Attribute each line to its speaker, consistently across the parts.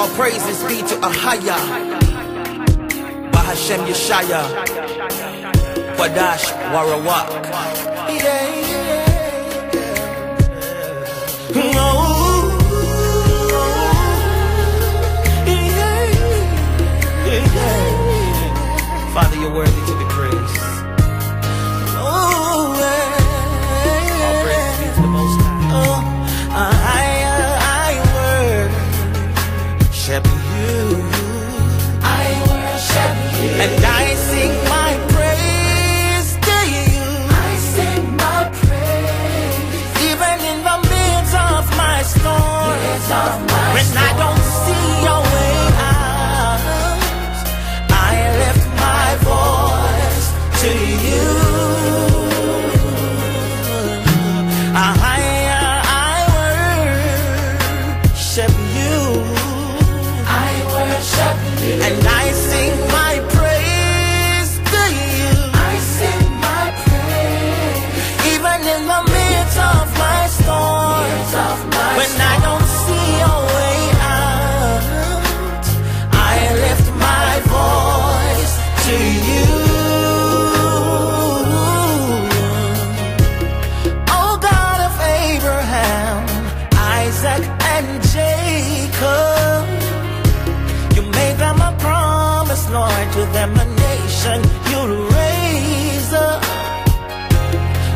Speaker 1: All praises be to Ahaya, Bahashem Yeshaya, Wadash Warawak. Father, you're worthy to be praised. All praises be to the Most High. I worship you. I worship you. And I sing my praise to you. I sing my praise. Even in the midst of my storm. When I don't see your way out, I lift my voice to you. And I sing my praise to you. I sing my praise. Even in the midst of my storm. When I don't see a way out, I lift my voice to you. Oh God of Abraham, Isaac and Jacob, you made them a promise, Lord, to them a nation you'll raise up,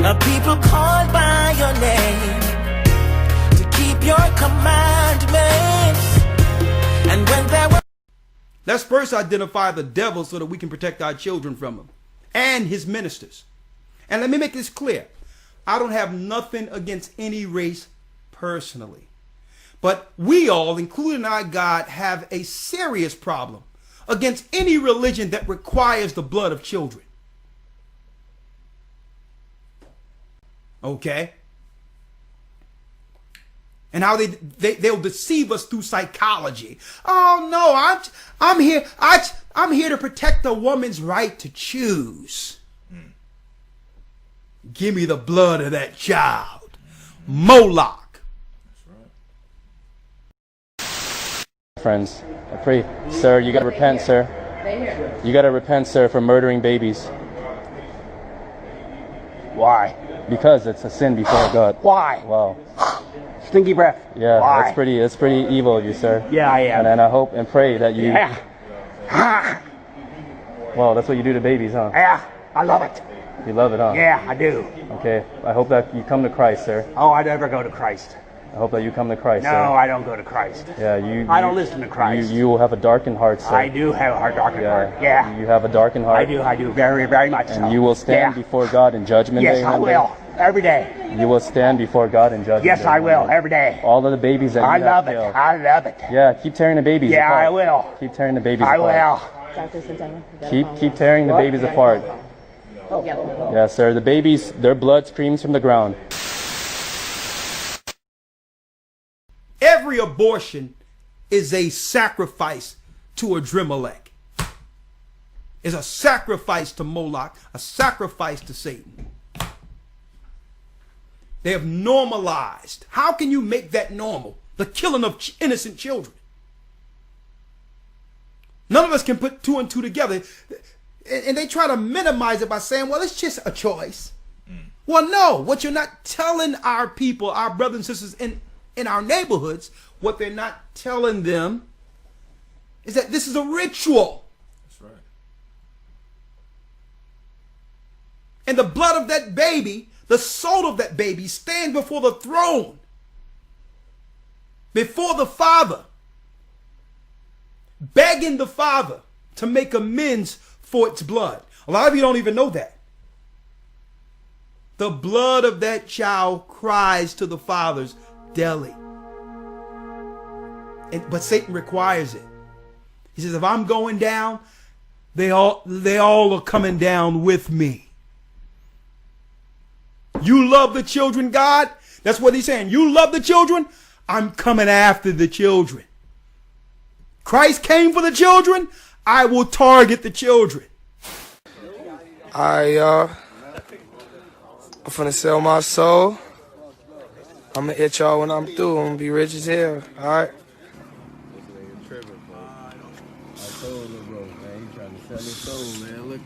Speaker 1: a people called by your name, to keep your commandments. And when there were...
Speaker 2: Let's first identify the devil so that we can protect our children from him and his ministers. And let me make this clear. I don't have nothing against any race personally. But we all, including our God, have a serious problem against any religion that requires the blood of children. Okay? And how they'll deceive us through psychology. Oh no, I'm here to protect a woman's right to choose. Give me the blood of that child. Moloch.
Speaker 3: Friends, I pray, sir, you gotta repent, sir. You gotta repent, sir, for murdering babies.
Speaker 4: Why?
Speaker 3: Because it's a sin before God.
Speaker 4: Why?
Speaker 3: Wow.
Speaker 4: Stinky breath.
Speaker 3: Yeah,
Speaker 4: Why?
Speaker 3: that's pretty evil of you, sir.
Speaker 4: Yeah, I am.
Speaker 3: And I hope and pray that you...
Speaker 4: Yeah.
Speaker 3: Well, that's what you do to babies, huh?
Speaker 4: Yeah, I love it.
Speaker 3: You love it, huh?
Speaker 4: Yeah, I do.
Speaker 3: Okay, I hope that you come to Christ, sir.
Speaker 4: Oh, I never go to Christ.
Speaker 3: I hope that you come to Christ,
Speaker 4: No,
Speaker 3: sir.
Speaker 4: I don't go to Christ.
Speaker 3: Yeah,
Speaker 4: I don't listen to Christ.
Speaker 3: You will have a darkened heart, sir.
Speaker 4: I do have a darkened heart. Yeah.
Speaker 3: You have a darkened heart.
Speaker 4: I do, very, very much so.
Speaker 3: And you will stand before God in judgment
Speaker 4: yes,
Speaker 3: day.
Speaker 4: Yes, I will. Every day.
Speaker 3: You will stand before God in judgment day.
Speaker 4: Yes, I will. Every day.
Speaker 3: All of the babies that you have killed.
Speaker 4: I love it.
Speaker 3: Yeah, keep tearing the babies apart.
Speaker 4: Yeah, I will.
Speaker 3: Keep tearing the babies
Speaker 4: I
Speaker 3: apart.
Speaker 4: will.
Speaker 3: Keep tearing the babies apart. Yeah, sir. The babies, their blood streams from the ground.
Speaker 2: Every abortion is a sacrifice to Adremelech. Is a sacrifice to Moloch, a sacrifice to Satan. They have normalized. How can you make that normal? The killing of innocent children. None of us can put two and two together. And they try to minimize it by saying, well, it's just a choice. Well, no, what you're not telling our people, our brothers and sisters in our neighborhoods, what they're not telling them is that this is a ritual.
Speaker 5: That's right.
Speaker 2: And the blood of that baby, the soul of that baby, stands before the throne, before the Father, begging the Father to make amends for its blood. A lot of you don't even know that. The blood of that child cries to the Father's daily. But Satan requires it. He says, if I'm going down, they all are coming down with me. You love the children, God? That's what he's saying. You love the children? I'm coming after the children. Christ came for the children. I will target the children.
Speaker 6: I'm finna sell my soul. I'm gonna hit y'all when I'm through. I'm gonna be rich as hell. All right.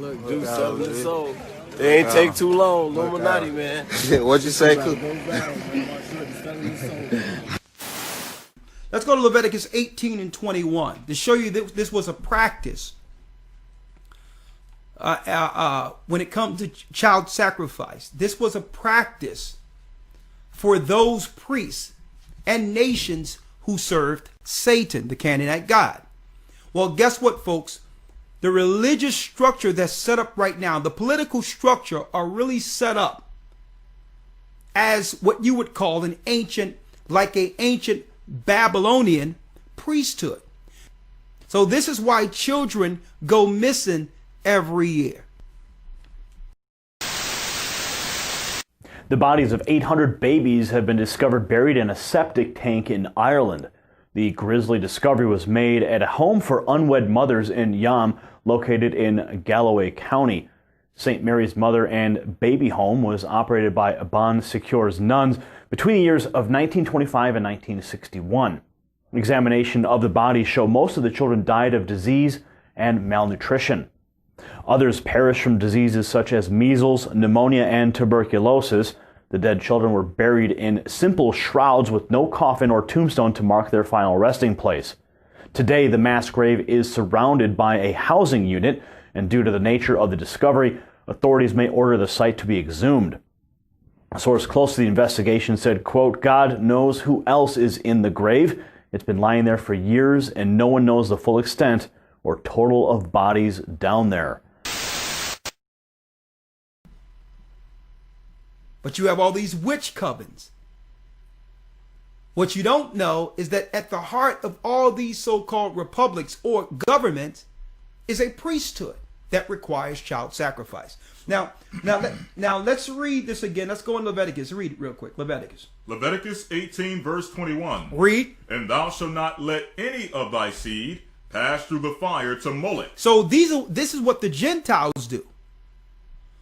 Speaker 5: Look, do something so. They ain't take too long. Illuminati, man.
Speaker 6: What'd you say?
Speaker 2: Let's go to Leviticus 18 and 21 to show you that this was a practice when it comes to child sacrifice. This was a practice for those priests and nations who served Satan, the Canaanite god. Well, guess what, folks? The religious structure that's set up right now, the political structure, are really set up as what you would call an ancient Babylonian priesthood. So this is why children go missing every year.
Speaker 7: The bodies of 800 babies have been discovered buried in a septic tank in Ireland. The grisly discovery was made at a home for unwed mothers in Yam, located in Galloway County. St. Mary's Mother and Baby Home was operated by Bon Secours nuns between the years of 1925 and 1961. Examination of the bodies show most of the children died of disease and malnutrition. Others perished from diseases such as measles, pneumonia, and tuberculosis. The dead children were buried in simple shrouds with no coffin or tombstone to mark their final resting place. Today, the mass grave is surrounded by a housing unit, and due to the nature of the discovery, authorities may order the site to be exhumed. A source close to the investigation said, quote, "God knows who else is in the grave. It's been lying there for years, and no one knows the full extent or total of bodies down there."
Speaker 2: But you have all these witch covens. What you don't know is that at the heart of all these so-called republics or governments is a priesthood that requires child sacrifice. Now let's read this again. Let's go in Leviticus. Read it real quick.
Speaker 8: Leviticus 18, verse 21.
Speaker 2: Read.
Speaker 8: "And thou shalt not let any of thy seed pass through the fire to Molech."
Speaker 2: So this is what the Gentiles do.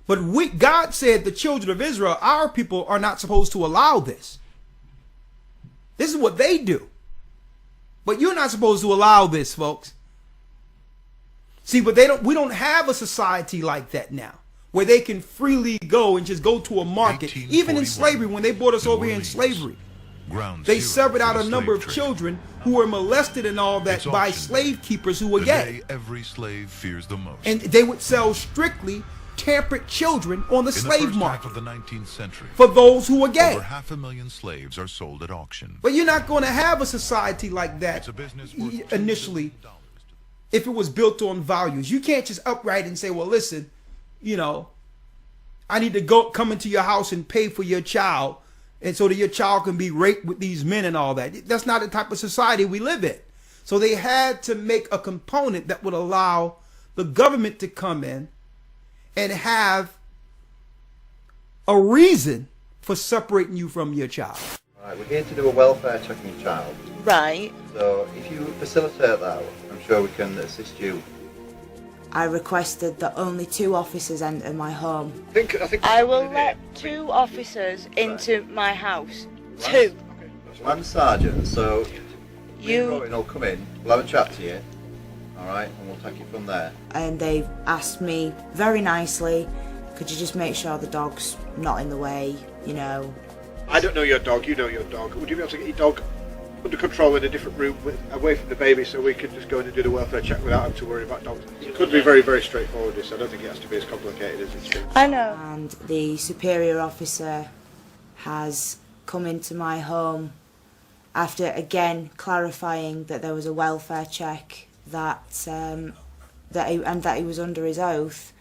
Speaker 2: But God said the children of Israel, our people, are not supposed to allow this. This is what they do. But you're not supposed to allow this, folks. See, but we don't have a society like that now, where they can freely go and just go to a market. Even in slavery, when they brought us over here in slavery, they severed out a number of children who were molested and all that by slave keepers who were gay.
Speaker 9: Every slave fears the most.
Speaker 2: And they would sell strictly temperate children on the slave market
Speaker 9: of the 19th century,
Speaker 2: for those who are gay.
Speaker 9: Over 500,000 slaves are sold at auction.
Speaker 2: But you're not going to have a society like that initially if it was built on values. You can't just upright and say, well, listen, I need to come into your house and pay for your child, and so that your child can be raped with these men and all that. That's not the type of society we live in. So they had to make a component that would allow the government to come in and have a reason for separating you from your child.
Speaker 10: Right, we're here to do a welfare check on your child.
Speaker 11: Right.
Speaker 10: So if you facilitate that, I'm sure we can assist you.
Speaker 11: I requested that only 2 officers enter my home.
Speaker 12: I will let 2 officers into my house. 2.
Speaker 10: I'm the sergeant, so
Speaker 12: You
Speaker 10: will come in, we'll have a chat to you. Alright, and we'll take it from there.
Speaker 11: And they've asked me very nicely, could you just make sure the dog's not in the way,
Speaker 13: I don't know your dog, you know your dog. Would you be able to get your dog under control in a different room away from the baby so we can just go in and do the welfare check without having to worry about dogs? It could be very, very straightforward, this. I don't think it has to be as complicated as it's been.
Speaker 12: I know.
Speaker 11: And the superior officer has come into my home after again clarifying that there was a welfare check, that he was under his oath,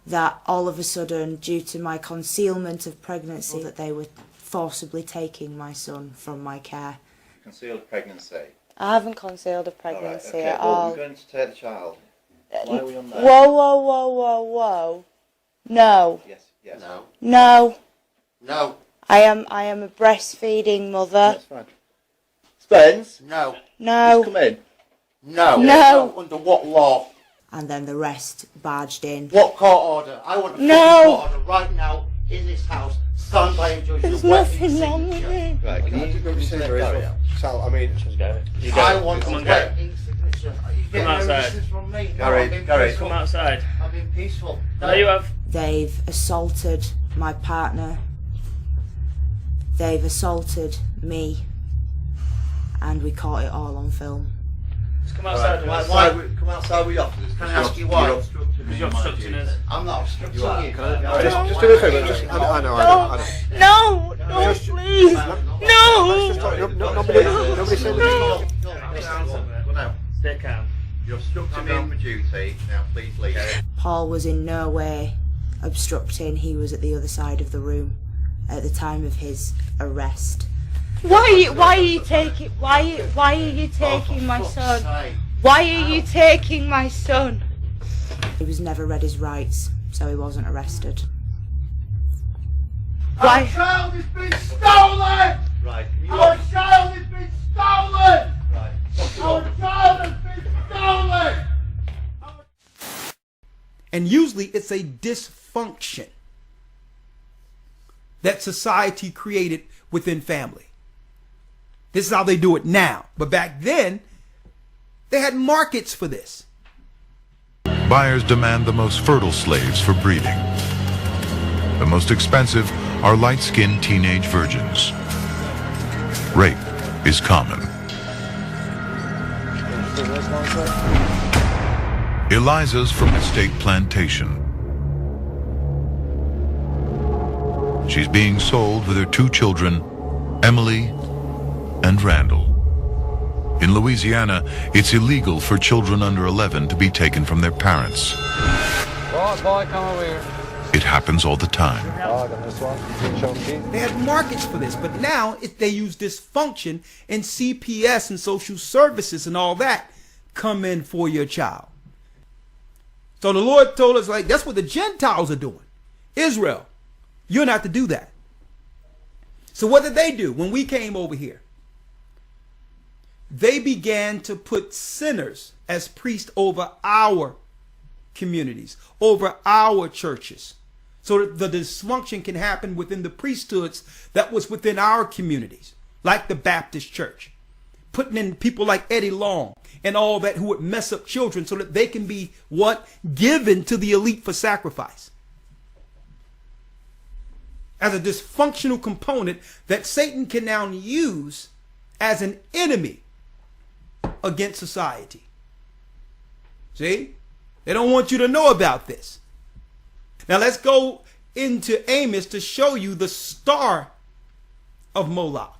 Speaker 11: that all of a sudden, due to my concealment of pregnancy, that they were forcibly taking my son from my care.
Speaker 10: Concealed pregnancy?
Speaker 12: I haven't concealed a pregnancy at
Speaker 10: well,
Speaker 12: all.
Speaker 10: we're going to take the child. Why are we on there?
Speaker 12: Whoa. No.
Speaker 10: Yes.
Speaker 12: No.
Speaker 10: No.
Speaker 12: I am a breastfeeding mother.
Speaker 10: That's fine. Spence?
Speaker 14: No.
Speaker 12: No.
Speaker 10: Just come in.
Speaker 14: No.
Speaker 12: No.
Speaker 14: Under what law?
Speaker 11: And then the rest barged in.
Speaker 14: What court order? I want a court order right now in this house. Signed by a judge.
Speaker 12: There's nothing wrong with him.
Speaker 10: Right, can you go to Gary?
Speaker 13: Sal, I mean,
Speaker 14: I want a wet signature. Are you getting
Speaker 3: outside.
Speaker 14: from me?
Speaker 10: Gary,
Speaker 3: Come outside.
Speaker 14: been peaceful.
Speaker 12: No, you have.
Speaker 11: They've assaulted my partner. They've assaulted me. And we caught it all on film.
Speaker 12: Just come outside.
Speaker 10: Come outside with your officers.
Speaker 14: Can I ask you why?
Speaker 10: You're obstructing me.
Speaker 12: You're obstructing us.
Speaker 14: I'm not obstructing
Speaker 10: You are.
Speaker 14: you.
Speaker 13: Just do me a favour. I know.
Speaker 12: No, no, please. No.
Speaker 13: Nobody say anything.
Speaker 10: Go now.
Speaker 12: Stay calm.
Speaker 10: You're obstructing me for duty. Now, please leave.
Speaker 11: Paul was in no way obstructing. He was at the other side of the room at the time of his arrest.
Speaker 12: Why are you taking my son? Why are you taking my son?
Speaker 11: He was never read his rights, so he wasn't arrested.
Speaker 12: Why?
Speaker 14: Our child has been stolen!
Speaker 10: Right.
Speaker 14: Our child has been stolen!
Speaker 10: Right.
Speaker 14: Our child has been stolen!
Speaker 2: And usually it's a dysfunction that society created within family. This is how they do it now. But back then, they had markets for this.
Speaker 9: Buyers demand the most fertile slaves for breeding. The most expensive are light-skinned teenage virgins. Rape is common. Eliza's from a state plantation. She's being sold with her 2 children, Emily and Randall. In Louisiana, it's illegal for children under 11 to be taken from their parents.
Speaker 6: Boy, come over here.
Speaker 9: It happens all the time.
Speaker 2: They had markets for this, but now they use dysfunction, and CPS and social services and all that come in for your child. So the Lord told us, like, that's what the Gentiles are doing. Israel, you're not to do that. So what did they do when we came over here? They began to put sinners as priests over our communities, over our churches, so that the dysfunction can happen within the priesthoods that was within our communities, like the Baptist church, putting in people like Eddie Long and all that who would mess up children so that they can be what? Given to the elite for sacrifice. As a dysfunctional component that Satan can now use as an enemy against society. See? They don't want you to know about this. Now let's go into Amos to show you the star of Moloch.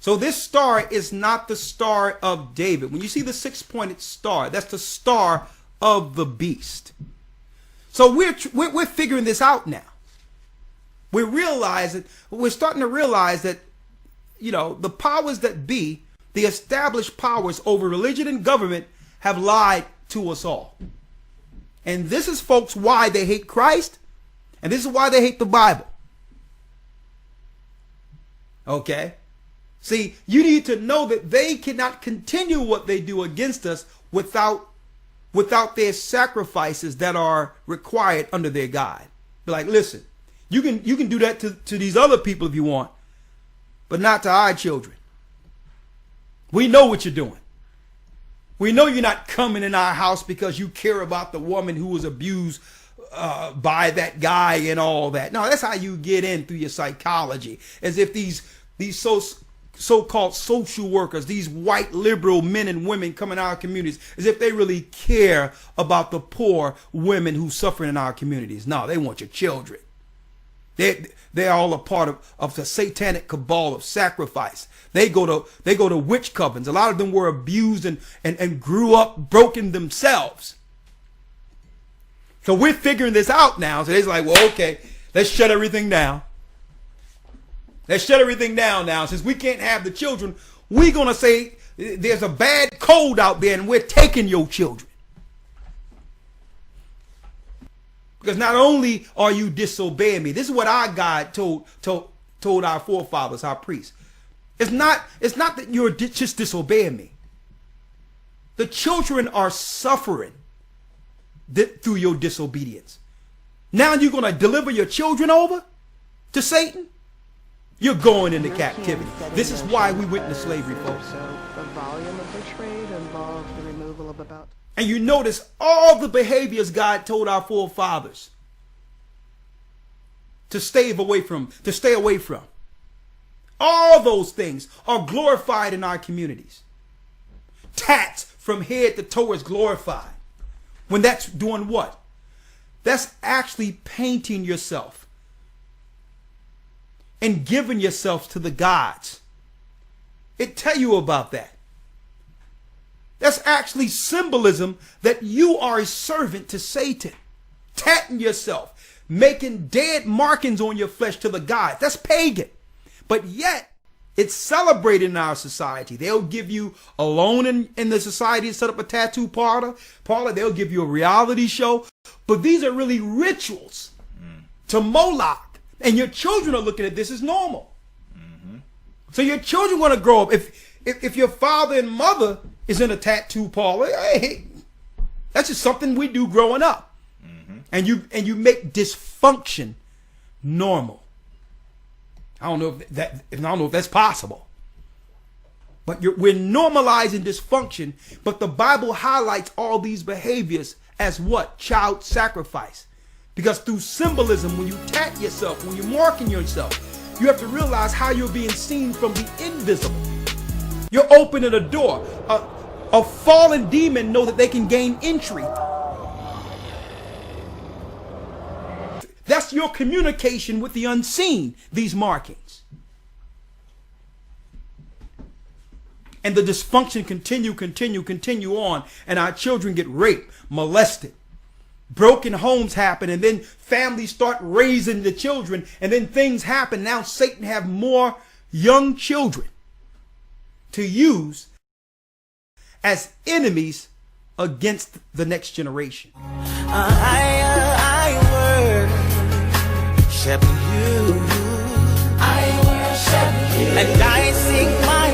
Speaker 2: So this star is not the star of David. When you see the 6-pointed star, that's the star of the beast. So we're figuring this out now. We're starting to realize that, you know, the powers that be, the established powers over religion and government, have lied to us all. And this is, folks, why they hate Christ, and this is why they hate the Bible. Okay? See, you need to know that they cannot continue what they do against us without their sacrifices that are required under their guide. Be like, listen, you can do that to these other people if you want, but not to our children. We know what you're doing. We know you're not coming in our house because you care about the woman who was abused by that guy and all that. No, that's how you get in through your psychology. As if these so-called social workers, these white liberal men and women come in our communities, as if they really care about the poor women who suffer in our communities. No, they want your children. They're all a part of the satanic cabal of sacrifice. They go to witch covens. A lot of them were abused and grew up broken themselves. So we're figuring this out now. So they're like, well, okay, let's shut everything down. Let's shut everything down now. Since we can't have the children, we're going to say there's a bad cold out there and we're taking your children. Because not only are you disobeying me, this is what our God told our forefathers, our priests. It's not that you're just disobeying me. The children are suffering through your disobedience. Now you're going to deliver your children over to Satan? You're going into captivity. This is why we went into slavery, folks.
Speaker 15: So the volume of the trade involved the removal of about
Speaker 2: And you notice all the behaviors God told our forefathers to stay away from. All those things are glorified in our communities. Tats from head to toe is glorified. When that's doing what? That's actually painting yourself and giving yourself to the gods. It tell you about that. That's actually symbolism that you are a servant to Satan. Tatting yourself, making dead markings on your flesh to the gods. That's pagan. But yet, it's celebrated in our society. They'll give you alone in the society, set up a tattoo parlor. They'll give you a reality show. But these are really rituals to Moloch. And your children are looking at this as normal. So your children want to grow up. If your father and mother is in a tattoo parlor, hey, that's just something we do growing up. And you make dysfunction normal. I don't know if that's possible. But we're normalizing dysfunction. But the Bible highlights all these behaviors as what? Child sacrifice. Because through symbolism, when you tat yourself, when you're marking yourself, you have to realize how you're being seen from the invisible. You're opening a door. A fallen demon know that they can gain entry. That's your communication with the unseen, these markings. And the dysfunction continue on, and our children get raped, molested. Broken homes happen, and then families start raising the children, and then things happen. Now Satan have more young children to use as enemies against the next generation.
Speaker 1: I worship you. I worship you. And I sing my